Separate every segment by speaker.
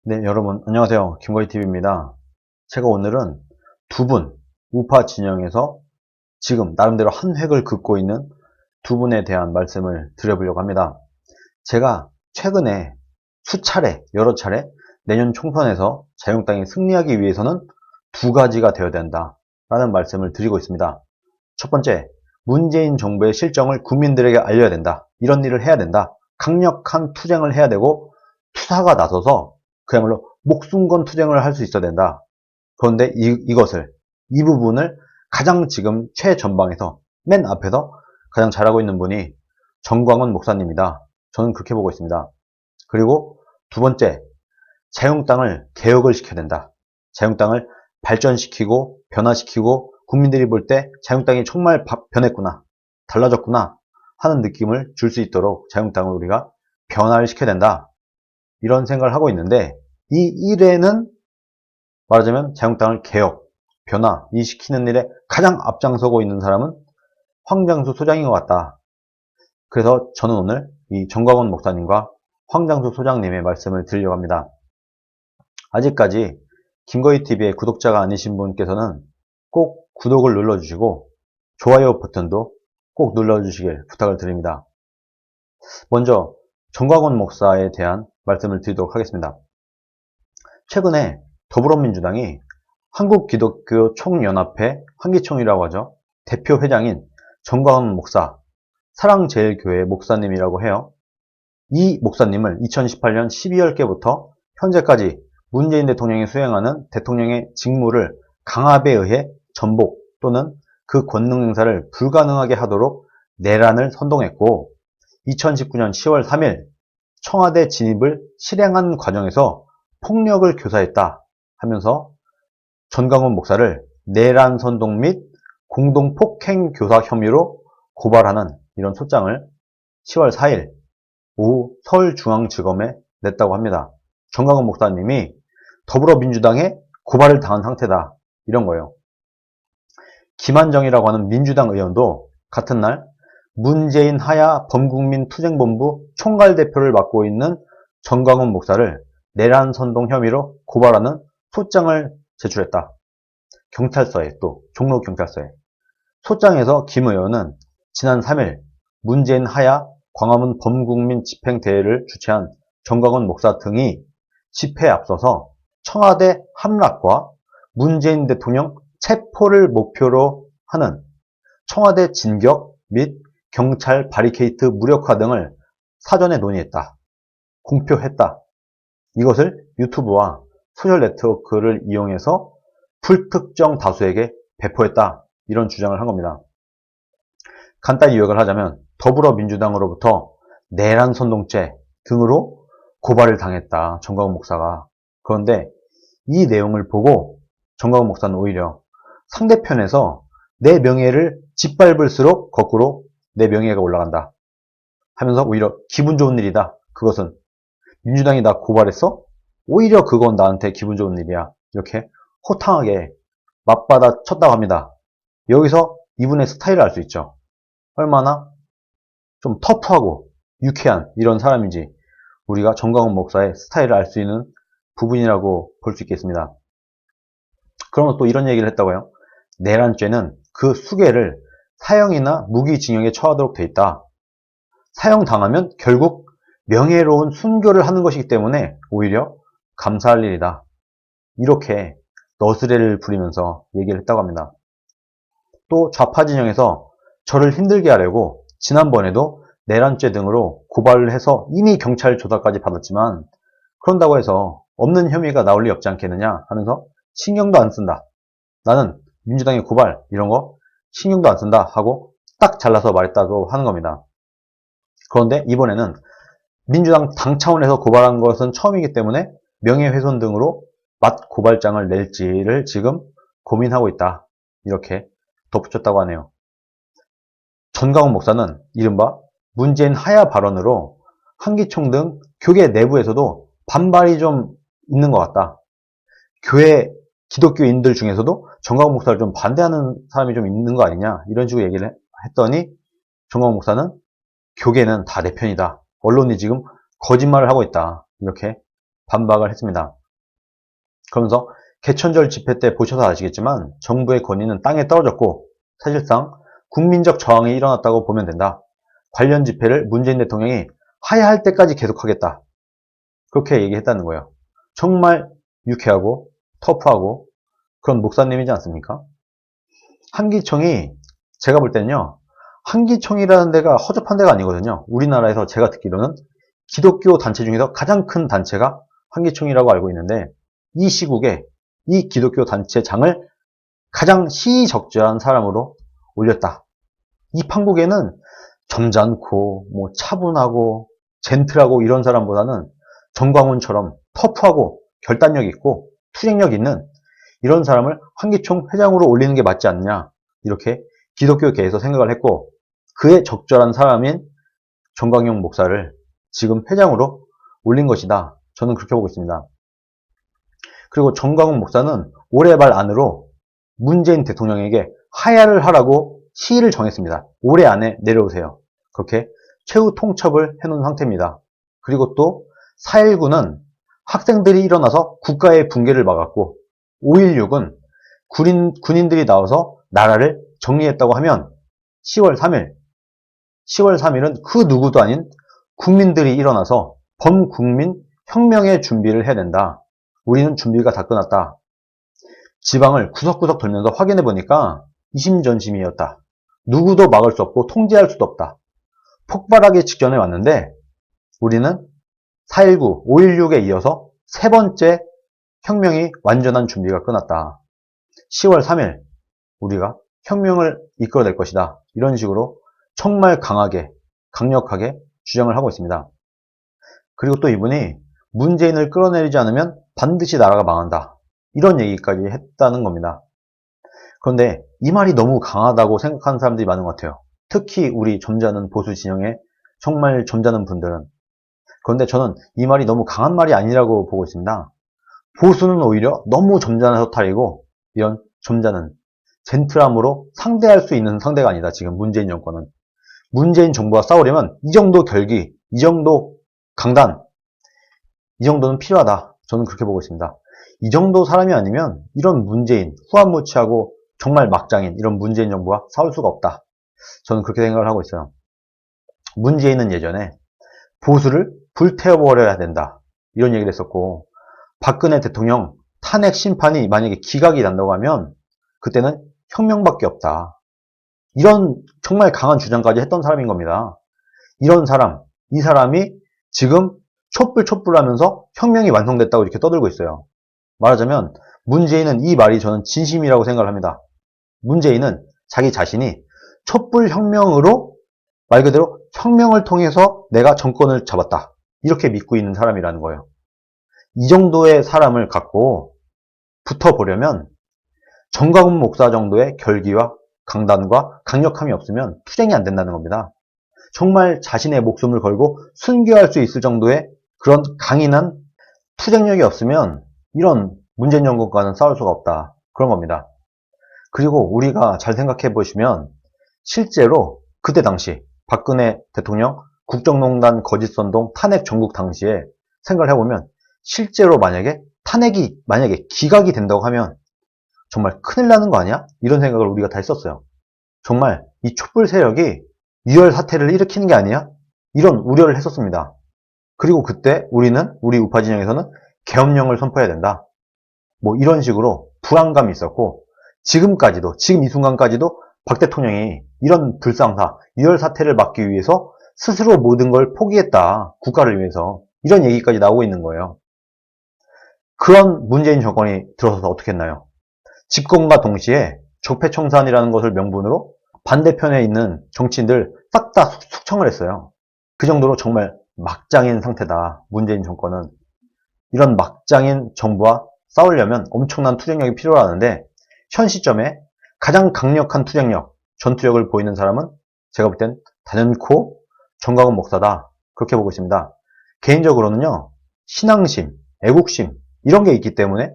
Speaker 1: 네, 여러분 안녕하세요. 김거희TV입니다. 제가 오늘은 두 분, 우파 진영에서 지금 나름대로 한 획을 긋고 있는 두 분에 대한 말씀을 드려보려고 합니다. 제가 최근에 여러 차례 내년 총선에서 자유한국당이 승리하기 위해서는 두 가지가 되어야 된다라는 말씀을 드리고 있습니다. 첫 번째, 문재인 정부의 실정을 국민들에게 알려야 된다. 이런 일을 해야 된다. 강력한 투쟁을 해야 되고 투사가 나서서 그야말로 목숨 건 투쟁을 할 수 있어야 된다. 그런데 이 부분을 가장 지금 최전방에서 맨 앞에서 가장 잘하고 있는 분이 정광훈 목사님이다. 저는 그렇게 보고 있습니다. 그리고 두 번째, 자유한국당을 개혁을 시켜야 된다. 자유한국당을 발전시키고 변화시키고 국민들이 볼 때 자유한국당이 정말 변했구나, 달라졌구나 하는 느낌을 줄 수 있도록 자유한국당을 우리가 변화를 시켜야 된다. 이런 생각을 하고 있는데, 이 일에는 말하자면 자유한국당을 개혁, 변화, 시키는 일에 가장 앞장서고 있는 사람은 황장수 소장인 것 같다. 그래서 저는 오늘 이 정광훈 목사님과 황장수 소장님의 말씀을 드리려고 합니다. 아직까지 김거희TV의 구독자가 아니신 분께서는 꼭 구독을 눌러주시고 좋아요 버튼도 꼭 눌러주시길 부탁을 드립니다. 먼저 정광훈 목사에 대한 말씀을 드리도록 하겠습니다. 최근에 더불어민주당이 한국기독교총연합회 한기총이라고 하죠. 대표 회장인 정광훈 목사, 사랑제일교회 목사님이라고 해요. 이 목사님을 2018년 12월께부터 현재까지 문재인 대통령이 수행하는 대통령의 직무를 강압에 의해 전복 또는 그 권능 행사를 불가능하게 하도록 내란을 선동했고, 2019년 10월 3일 청와대 진입을 실행한 과정에서 폭력을 교사했다 하면서 정광훈 목사를 내란 선동 및 공동폭행 교사 혐의로 고발하는 이런 소장을 10월 4일 오후 서울중앙지검에 냈다고 합니다. 정광훈 목사님이 더불어민주당에 고발을 당한 상태다, 이런 거예요. 김한정이라고 하는 민주당 의원도 같은 날 문재인 하야 범국민투쟁본부 총괄대표를 맡고 있는 정광훈 목사를 내란 선동 혐의로 고발하는 소장을 제출했다. 경찰서에, 또 종로경찰서에. 소장에서 김 의원은 지난 3일 문재인 하야 광화문 범국민 집행대회를 주최한 정광훈 목사 등이 집회에 앞서서 청와대 함락과 문재인 대통령 체포를 목표로 하는 청와대 진격 및 경찰 바리케이트 무력화 등을 사전에 논의했다, 공표했다. 이것을 유튜브와 소셜 네트워크를 이용해서 불특정 다수에게 배포했다, 이런 주장을 한 겁니다. 간단히 요약을 하자면 더불어민주당으로부터 내란 선동죄 등으로 고발을 당했다, 정광훈 목사가. 그런데 이 내용을 보고 정광훈 목사는 오히려 상대편에서 내 명예를 짓밟을수록 거꾸로 내 명예가 올라간다 하면서 오히려 기분 좋은 일이다. 그것은 민주당이 나 고발했어? 오히려 그건 나한테 기분 좋은 일이야. 이렇게 호탕하게 맞받아 쳤다고 합니다. 여기서 이분의 스타일을 알 수 있죠. 얼마나 좀 터프하고 유쾌한 이런 사람인지 우리가 정광훈 목사의 스타일을 알 수 있는 부분이라고 볼 수 있겠습니다. 그러면 또 이런 얘기를 했다고요. 내란죄는 그 수괴를 사형이나 무기징역에 처하도록 돼 있다. 사형당하면 결국 명예로운 순교를 하는 것이기 때문에 오히려 감사할 일이다. 이렇게 너스레를 부리면서 얘기를 했다고 합니다. 또 좌파 진영에서 저를 힘들게 하려고 지난번에도 내란죄 등으로 고발을 해서 이미 경찰 조사까지 받았지만 그런다고 해서 없는 혐의가 나올 리 없지 않겠느냐 하면서 신경도 안 쓴다. 나는 민주당의 고발 이런 거 신경도 안 쓴다 하고 딱 잘라서 말했다고 하는 겁니다. 그런데 이번에는 민주당 당 차원에서 고발한 것은 처음이기 때문에 명예훼손 등으로 맞고발장을 낼지를 지금 고민하고 있다, 이렇게 덧붙였다고 하네요. 정광훈 목사는 이른바 문재인 하야 발언으로 한기총 등 교계 내부에서도 반발이 좀 있는 것 같다. 교회 기독교인들 중에서도 정광훈 목사를 좀 반대하는 사람이 좀 있는 거 아니냐, 이런 식으로 얘기를 했더니 정광훈 목사는 교계는 다 내 편이다, 언론이 지금 거짓말을 하고 있다, 이렇게 반박을 했습니다. 그러면서 개천절 집회 때 보셔서 아시겠지만 정부의 권위는 땅에 떨어졌고 사실상 국민적 저항이 일어났다고 보면 된다. 관련 집회를 문재인 대통령이 하야할 때까지 계속하겠다. 그렇게 얘기했다는 거예요. 정말 유쾌하고 터프하고 그런 목사님이지 않습니까? 한기총이 제가 볼 때는요. 한기총이라는 데가 허접한 데가 아니거든요. 우리나라에서 제가 듣기로는 기독교 단체 중에서 가장 큰 단체가 한기총이라고 알고 있는데 이 시국에 이 기독교 단체장을 가장 시의적절한 사람으로 올렸다. 이 판국에는 점잖고 뭐 차분하고 젠틀하고 이런 사람보다는 정광훈처럼 터프하고 결단력 있고 투쟁력 있는 이런 사람을 한기총 회장으로 올리는 게 맞지 않느냐 이렇게 기독교계에서 생각을 했고 그에 적절한 사람인 정광용 목사를 지금 회장으로 올린 것이다. 저는 그렇게 보고 있습니다. 그리고 정광훈 목사는 올해 말 안으로 문재인 대통령에게 하야를 하라고 시일을 정했습니다. 올해 안에 내려오세요. 그렇게 최후 통첩을 해놓은 상태입니다. 그리고 또 4.19는 학생들이 일어나서 국가의 붕괴를 막았고 5.16은 군인들이 나와서 나라를 정리했다고 하면 10월 3일은 그 누구도 아닌 국민들이 일어나서 범국민 혁명의 준비를 해야 된다. 우리는 준비가 다 끝났다. 지방을 구석구석 돌면서 확인해 보니까 이심전심이었다. 누구도 막을 수 없고 통제할 수도 없다. 폭발하기 직전에 왔는데 우리는 4.19, 5.16에 이어서 세 번째 혁명이 완전한 준비가 끝났다. 10월 3일 우리가 혁명을 이끌어낼 것이다. 이런 식으로 정말 강하게, 강력하게 주장을 하고 있습니다. 그리고 또 이분이 문재인을 끌어내리지 않으면 반드시 나라가 망한다. 이런 얘기까지 했다는 겁니다. 그런데 이 말이 너무 강하다고 생각하는 사람들이 많은 것 같아요. 특히 우리 점잖은 보수 진영의 정말 점잖은 분들은. 그런데 저는 이 말이 너무 강한 말이 아니라고 보고 있습니다. 보수는 오히려 너무 점잖아서 탈이고 이런 점잖은 젠틀함으로 상대할 수 있는 상대가 아니다. 지금 문재인 정권은. 문재인 정부와 싸우려면 이 정도 결기, 이 정도 강단, 이 정도는 필요하다. 저는 그렇게 보고 있습니다. 이 정도 사람이 아니면 이런 문재인, 후한무치하고 정말 막장인 이런 문재인 정부와 싸울 수가 없다. 저는 그렇게 생각을 하고 있어요. 문재인은 예전에 보수를 불태워버려야 된다. 이런 얘기를 했었고 박근혜 대통령 탄핵 심판이 만약에 기각이 난다고 하면 그때는 혁명밖에 없다. 이런 정말 강한 주장까지 했던 사람인 겁니다. 이런 사람, 이 사람이 지금 촛불하면서 혁명이 완성됐다고 이렇게 떠들고 있어요. 말하자면 문재인은 이 말이 저는 진심이라고 생각을 합니다. 문재인은 자기 자신이 촛불혁명으로 말 그대로 혁명을 통해서 내가 정권을 잡았다. 이렇게 믿고 있는 사람이라는 거예요. 이 정도의 사람을 갖고 붙어보려면 정광훈 목사 정도의 결기와 강단과 강력함이 없으면 투쟁이 안 된다는 겁니다. 정말 자신의 목숨을 걸고 순교할 수 있을 정도의 그런 강인한 투쟁력이 없으면 이런 문재인 정권과는 싸울 수가 없다. 그런 겁니다. 그리고 우리가 잘 생각해 보시면 실제로 그때 당시 박근혜 대통령 국정농단 거짓선동 탄핵 전국 당시에 생각을 해보면 실제로 만약에 탄핵이 만약에 기각이 된다고 하면 정말 큰일 나는 거 아니야? 이런 생각을 우리가 다 했었어요. 정말 이 촛불 세력이 유혈 사태를 일으키는 게 아니야? 이런 우려를 했었습니다. 그리고 그때 우리 우파 진영에서는 계엄령을 선포해야 된다. 뭐 이런 식으로 불안감이 있었고 지금까지도 지금 이 순간까지도 박 대통령이 이런 불상사, 유혈 사태를 막기 위해서 스스로 모든 걸 포기했다. 국가를 위해서. 이런 얘기까지 나오고 있는 거예요. 그런 문재인 정권이 들어서서 어떻게 했나요? 집권과 동시에 적폐청산이라는 것을 명분으로 반대편에 있는 정치인들 싹 다 숙청을 했어요. 그 정도로 정말 막장인 상태다. 문재인 정권은. 이런 막장인 정부와 싸우려면 엄청난 투쟁력이 필요하는데 현 시점에 가장 강력한 투쟁력, 전투력을 보이는 사람은 제가 볼 땐 단연코 정광훈 목사다. 그렇게 보고 있습니다. 개인적으로는요. 신앙심, 애국심 이런 게 있기 때문에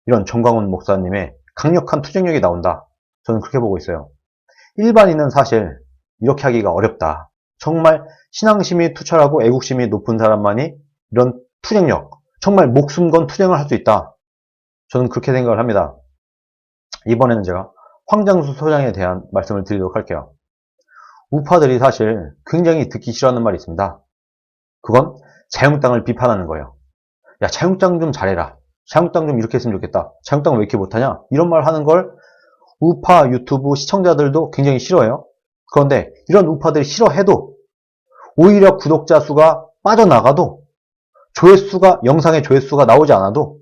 Speaker 1: 이런 정광훈 목사님의 강력한 투쟁력이 나온다. 저는 그렇게 보고 있어요. 일반인은 사실 이렇게 하기가 어렵다. 정말 신앙심이 투철하고 애국심이 높은 사람만이 이런 투쟁력, 정말 목숨 건 투쟁을 할 수 있다. 저는 그렇게 생각을 합니다. 이번에는 제가 황장수 소장에 대한 말씀을 드리도록 할게요. 우파들이 사실 굉장히 듣기 싫어하는 말이 있습니다. 그건 자유한국당을 비판하는 거예요. 야, 자유한국당 좀 잘해라. 자유한국당 좀 이렇게 했으면 좋겠다. 자유한국당 왜 이렇게 못하냐? 이런 말 하는 걸 우파 유튜브 시청자들도 굉장히 싫어해요. 그런데 이런 우파들이 싫어해도 오히려 구독자 수가 빠져나가도 영상의 조회수가 나오지 않아도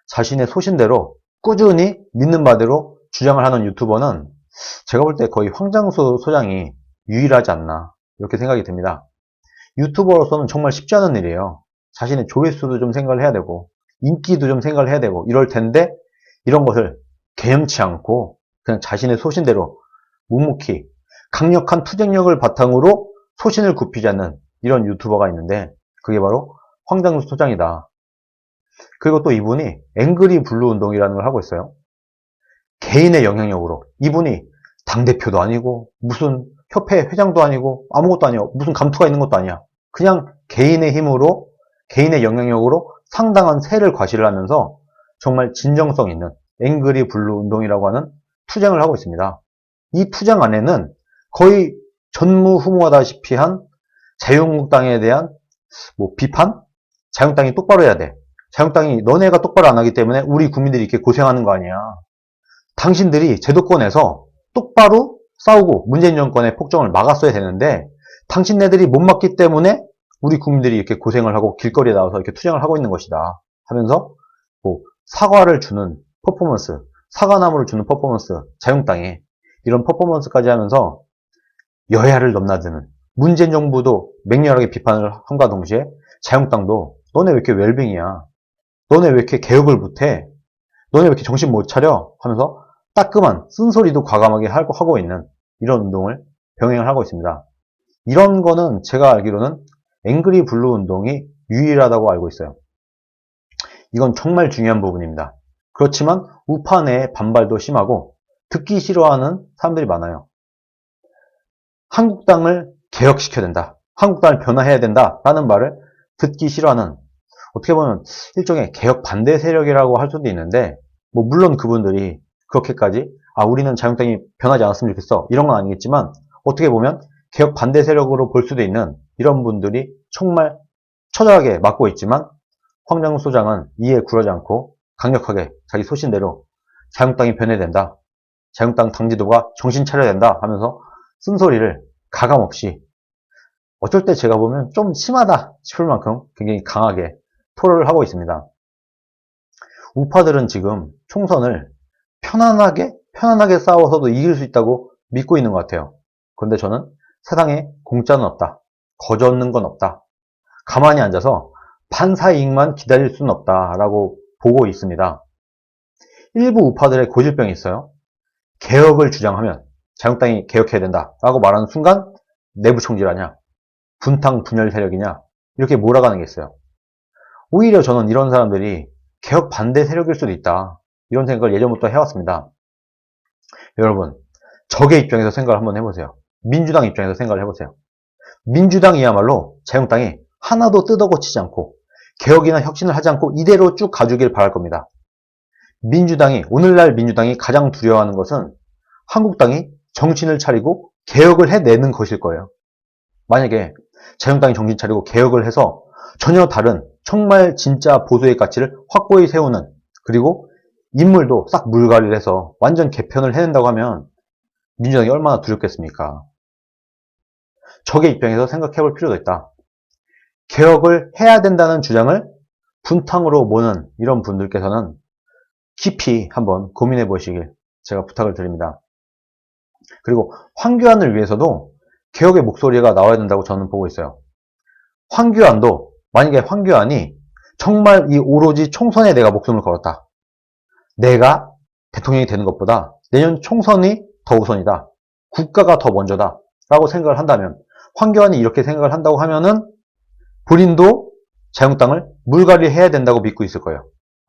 Speaker 1: 자신의 소신대로 꾸준히 믿는 바대로 주장을 하는 유튜버는 제가 볼 때 거의 황장수 소장이 유일하지 않나 이렇게 생각이 듭니다. 유튜버로서는 정말 쉽지 않은 일이에요. 자신의 조회수도 좀 생각을 해야 되고 인기도 좀 생각을 해야 되고 이럴 텐데 이런 것을 개념치 않고 그냥 자신의 소신대로 묵묵히 강력한 투쟁력을 바탕으로 소신을 굽히지 않는 이런 유튜버가 있는데 그게 바로 황장수 소장이다. 그리고 또 이분이 앵그리 블루 운동이라는 걸 하고 있어요. 개인의 영향력으로 이분이 당대표도 아니고 무슨 협회 회장도 아니고 아무것도 아니고 무슨 감투가 있는 것도 아니야. 그냥 개인의 힘으로 개인의 영향력으로 상당한 세를 과시를 하면서 정말 진정성 있는 앵그리 블루 운동이라고 하는 투쟁을 하고 있습니다. 이 투쟁 안에는 거의 전무후무하다시피 한 자유한국당에 대한 비판? 자유한국당이 똑바로 해야 돼. 자유한국당이 너네가 똑바로 안 하기 때문에 우리 국민들이 이렇게 고생하는 거 아니야. 당신들이 제도권에서 똑바로 싸우고 문재인 정권의 폭정을 막았어야 되는데 당신네들이 못 막기 때문에 우리 국민들이 이렇게 고생을 하고 길거리에 나와서 이렇게 투쟁을 하고 있는 것이다 하면서 사과를 주는 퍼포먼스, 사과나무를 주는 퍼포먼스, 자유한국당에 이런 퍼포먼스까지 하면서 여야를 넘나드는 문재인 정부도 맹렬하게 비판을 함과 동시에 자유한국당도 너네 왜 이렇게 웰빙이야? 너네 왜 이렇게 개혁을 못해? 너네 왜 이렇게 정신 못 차려? 하면서 따끔한 쓴소리도 과감하게 하고 있는 이런 운동을 병행을 하고 있습니다. 이런 거는 제가 알기로는 앵그리 블루 운동이 유일하다고 알고 있어요. 이건 정말 중요한 부분입니다. 그렇지만 우파 내의 반발도 심하고 듣기 싫어하는 사람들이 많아요. 한국당을 개혁시켜야 된다. 한국당을 변화해야 된다라는 말을 듣기 싫어하는 어떻게 보면 일종의 개혁 반대 세력이라고 할 수도 있는데 물론 그분들이 그렇게까지 우리는 자유한국당이 변하지 않았으면 좋겠어 이런 건 아니겠지만 어떻게 보면 개혁 반대 세력으로 볼 수도 있는 이런 분들이 정말 처절하게 맡고 있지만 황장수 소장은 이에 굴하지 않고 강력하게 자기 소신대로 자유한국당이 변해야 된다. 자유한국당 당지도가 정신 차려야 된다 하면서 쓴소리를 가감없이 어쩔 때 제가 보면 좀 심하다 싶을 만큼 굉장히 강하게 토로를 하고 있습니다. 우파들은 지금 총선을 편안하게 싸워서도 이길 수 있다고 믿고 있는 것 같아요. 그런데 저는 세상에 공짜는 없다. 거저 얻는 건 없다. 가만히 앉아서 판사 이익만 기다릴 수는 없다라고 보고 있습니다. 일부 우파들의 고질병이 있어요. 개혁을 주장하면 자유한국당이 개혁해야 된다라고 말하는 순간 내부 총질하냐, 분탕 분열 세력이냐 이렇게 몰아가는 게 있어요. 오히려 저는 이런 사람들이 개혁 반대 세력일 수도 있다. 이런 생각을 예전부터 해왔습니다. 여러분, 적의 입장에서 생각을 한번 해보세요. 민주당 입장에서 생각을 해보세요. 민주당이야말로 자유한국당이 하나도 뜯어고치지 않고 개혁이나 혁신을 하지 않고 이대로 쭉 가주길 바랄 겁니다. 오늘날 민주당이 가장 두려워하는 것은 한국당이 정신을 차리고 개혁을 해내는 것일 거예요. 만약에 자유한국당이 정신 차리고 개혁을 해서 전혀 다른 정말 진짜 보수의 가치를 확고히 세우는 그리고 인물도 싹 물갈이를 해서 완전 개편을 해낸다고 하면 민주당이 얼마나 두렵겠습니까? 적의 입장에서 생각해 볼 필요도 있다. 개혁을 해야 된다는 주장을 분탕으로 모는 이런 분들께서는 깊이 한번 고민해 보시길 제가 부탁을 드립니다. 그리고 황교안을 위해서도 개혁의 목소리가 나와야 된다고 저는 보고 있어요. 황교안도 만약에 황교안이 정말 이 오로지 총선에 내가 목숨을 걸었다. 내가 대통령이 되는 것보다 내년 총선이 더 우선이다. 국가가 더 먼저다. 라고 생각을 한다면 황교안이 이렇게 생각을 한다고 하면은 본인도 자유한국당을 물갈이 해야 된다고 믿고 있을 거예요.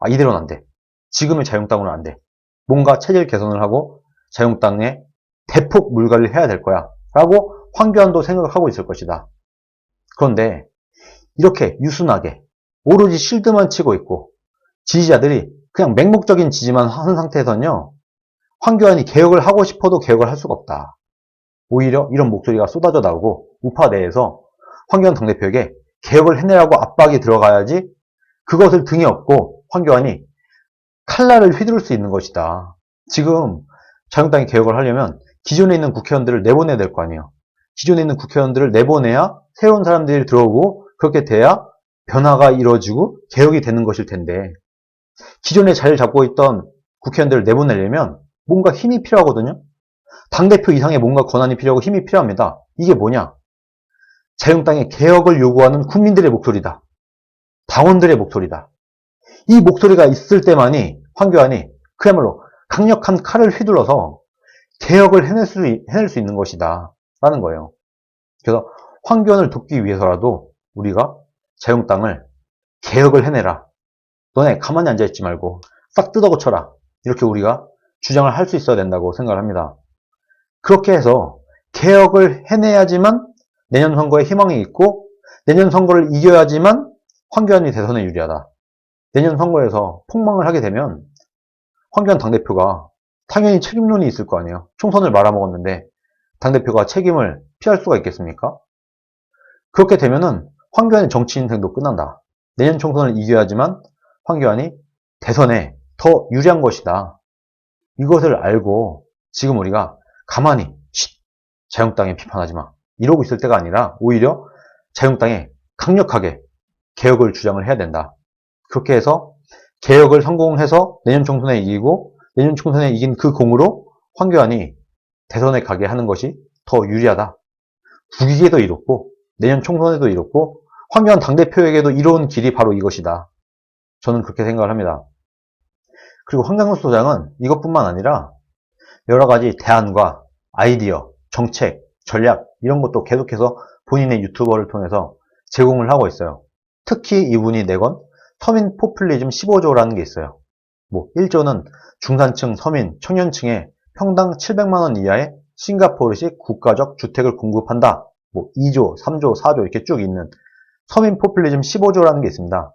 Speaker 1: 이대로는 안 돼. 지금의 자유한국당으로는 안 돼. 뭔가 체질 개선을 하고 자유한국당에 대폭 물갈이를 해야 될 거야. 라고 황교안도 생각을 하고 있을 것이다. 그런데 이렇게 유순하게 오로지 실드만 치고 있고 지지자들이 그냥 맹목적인 지지만 하는 상태에서는요. 황교안이 개혁을 하고 싶어도 개혁을 할 수가 없다. 오히려 이런 목소리가 쏟아져 나오고 우파 내에서 황교안 당대표에게 개혁을 해내라고 압박이 들어가야지 그것을 등에 업고 황교안이 칼날을 휘두를 수 있는 것이다. 지금 자유한국당이 개혁을 하려면 기존에 있는 국회의원들을 내보내야 될 거 아니에요. 기존에 있는 국회의원들을 내보내야 새로운 사람들이 들어오고 그렇게 돼야 변화가 이루어지고 개혁이 되는 것일 텐데 기존에 자리를 잡고 있던 국회의원들을 내보내려면 뭔가 힘이 필요하거든요. 당대표 이상의 뭔가 권한이 필요하고 힘이 필요합니다. 이게 뭐냐? 자유한국당의 개혁을 요구하는 국민들의 목소리다. 당원들의 목소리다. 이 목소리가 있을 때만이 황교안이 그야말로 강력한 칼을 휘둘러서 개혁을 해낼 수 있는 것이다. 라는 거예요. 그래서 황교안을 돕기 위해서라도 우리가 자유한국당을 개혁을 해내라. 너네 가만히 앉아있지 말고 싹 뜯어고쳐라. 이렇게 우리가 주장을 할 수 있어야 된다고 생각을 합니다. 그렇게 해서 개혁을 해내야지만 내년 선거에 희망이 있고 내년 선거를 이겨야지만 황교안이 대선에 유리하다. 내년 선거에서 폭망을 하게 되면 황교안 당대표가 당연히 책임론이 있을 거 아니에요. 총선을 말아먹었는데 당대표가 책임을 피할 수가 있겠습니까? 그렇게 되면은 황교안의 정치 인생도 끝난다. 내년 총선을 이겨야지만 황교안이 대선에 더 유리한 것이다. 이것을 알고 지금 우리가 가만히 자유한국당에 비판하지 마. 이러고 있을 때가 아니라 오히려 자유한국당에 강력하게 개혁을 주장을 해야 된다. 그렇게 해서 개혁을 성공해서 내년 총선에 이기고 내년 총선에 이긴 그 공으로 황교안이 대선에 가게 하는 것이 더 유리하다. 국익에도 이롭고 내년 총선에도 이롭고 황교안 당대표에게도 이로운 길이 바로 이것이다. 저는 그렇게 생각을 합니다. 그리고 황장수 소장은 이것뿐만 아니라 여러 가지 대안과 아이디어, 정책, 전략 이런 것도 계속해서 본인의 유튜버를 통해서 제공을 하고 있어요. 특히 이분이 내건 서민 포퓰리즘 15조라는 게 있어요. 1조는 중산층, 서민, 청년층에 평당 700만원 이하의 싱가포르식 국가적 주택을 공급한다. 2조, 3조, 4조 이렇게 쭉 있는 서민 포퓰리즘 15조라는 게 있습니다.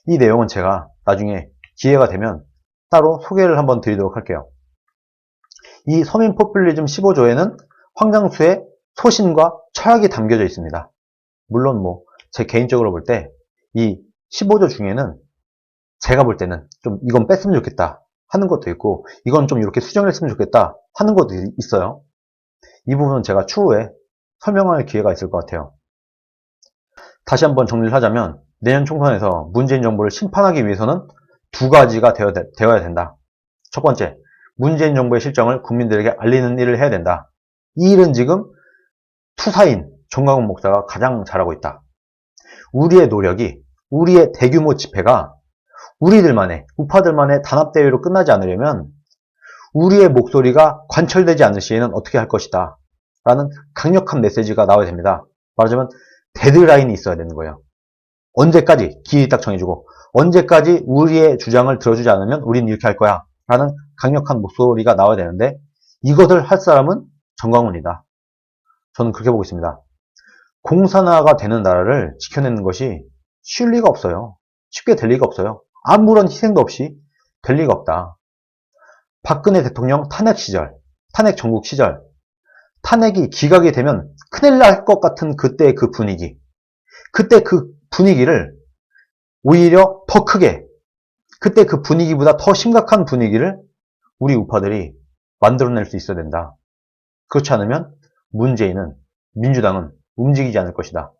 Speaker 1: 이 내용은 제가 나중에 기회가 되면 따로 소개를 한번 드리도록 할게요. 이 서민 포퓰리즘 15조에는 황장수의 소신과 철학이 담겨져 있습니다. 물론 제 개인적으로 볼 때 이 15조 중에는 제가 볼 때는 좀 이건 뺐으면 좋겠다 하는 것도 있고 이건 좀 이렇게 수정을 했으면 좋겠다 하는 것도 있어요. 이 부분은 제가 추후에 설명할 기회가 있을 것 같아요. 다시 한번 정리를 하자면 내년 총선에서 문재인 정부를 심판하기 위해서는 두 가지가 되어야 된다. 첫 번째, 문재인 정부의 실정을 국민들에게 알리는 일을 해야 된다. 이 일은 지금 투사인 정광훈 목사가 가장 잘하고 있다. 우리의 노력이, 우리의 대규모 집회가 우리들만의, 우파들만의 단합대회로 끝나지 않으려면 우리의 목소리가 관철되지 않을 시에는 어떻게 할 것이다. 라는 강력한 메시지가 나와야 됩니다. 말하자면 데드라인이 있어야 되는 거예요. 언제까지 길이 딱 정해주고 언제까지 우리의 주장을 들어주지 않으면 우린 이렇게 할 거야. 라는 강력한 목소리가 나와야 되는데 이것을 할 사람은 정광훈이다. 저는 그렇게 보고 있습니다. 공산화가 되는 나라를 지켜내는 것이 쉬울 리가 없어요. 쉽게 될 리가 없어요. 아무런 희생도 없이 될 리가 없다. 박근혜 대통령 탄핵 시절, 탄핵 정국 시절, 탄핵이 기각이 되면 큰일 날 것 같은 그때의 그 분위기, 그때 그 분위기를 오히려 더 크게, 그때 그 분위기보다 더 심각한 분위기를 우리 우파들이 만들어낼 수 있어야 된다. 그렇지 않으면 문재인은, 민주당은 움직이지 않을 것이다.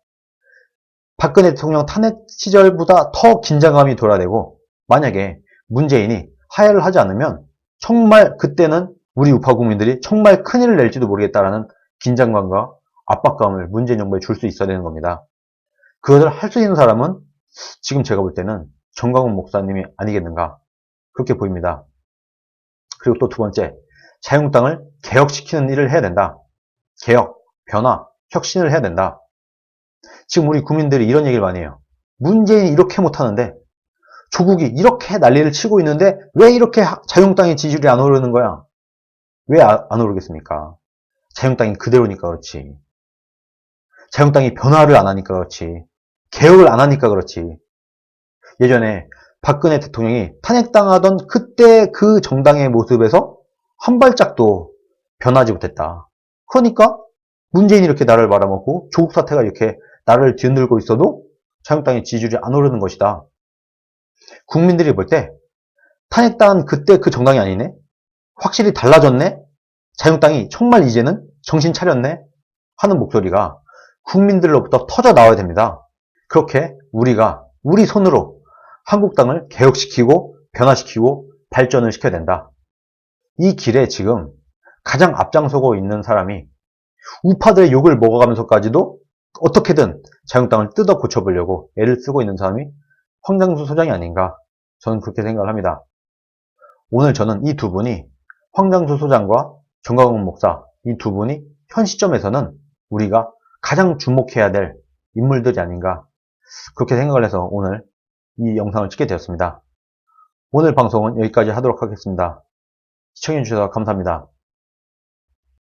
Speaker 1: 박근혜 대통령 탄핵 시절보다 더 긴장감이 돌아대고 만약에 문재인이 하야를 하지 않으면 정말 그때는 우리 우파 국민들이 정말 큰일을 낼지도 모르겠다라는 긴장감과 압박감을 문재인 정부에 줄 수 있어야 되는 겁니다. 그것을 할 수 있는 사람은 지금 제가 볼 때는 정광훈 목사님이 아니겠는가 그렇게 보입니다. 그리고 또 두 번째, 자유한국당을 개혁시키는 일을 해야 된다. 개혁, 변화, 혁신을 해야 된다. 지금 우리 국민들이 이런 얘기를 많이 해요. 문재인이 이렇게 못하는데 조국이 이렇게 난리를 치고 있는데 왜 이렇게 자유한국당의 지지율이 안 오르는 거야? 왜 안 오르겠습니까? 자유한국당이 그대로니까 그렇지. 자유한국당이 변화를 안 하니까 그렇지. 개혁을 안 하니까 그렇지. 예전에 박근혜 대통령이 탄핵당하던 그때 그 정당의 모습에서 한 발짝도 변하지 못했다. 그러니까 문재인이 이렇게 나를 말아먹고 조국 사태가 이렇게 나를 뒤흔들고 있어도 자유한국당의 지지율이 안 오르는 것이다. 국민들이 볼 때 탄핵당한 그때 그 정당이 아니네? 확실히 달라졌네? 자유한국당이 정말 이제는 정신 차렸네? 하는 목소리가 국민들로부터 터져 나와야 됩니다. 그렇게 우리가 우리 손으로 한국당을 개혁시키고 변화시키고 발전을 시켜야 된다. 이 길에 지금 가장 앞장서고 있는 사람이 우파들의 욕을 먹어가면서까지도 어떻게든 자유한국당을 뜯어 고쳐보려고 애를 쓰고 있는 사람이 황장수 소장이 아닌가, 저는 그렇게 생각을 합니다. 오늘 저는 이 두 분이, 황장수 소장과 정광훈 목사, 이 두 분이 현 시점에서는 우리가 가장 주목해야 될 인물들이 아닌가, 그렇게 생각을 해서 오늘 이 영상을 찍게 되었습니다. 오늘 방송은 여기까지 하도록 하겠습니다. 시청해주셔서 감사합니다.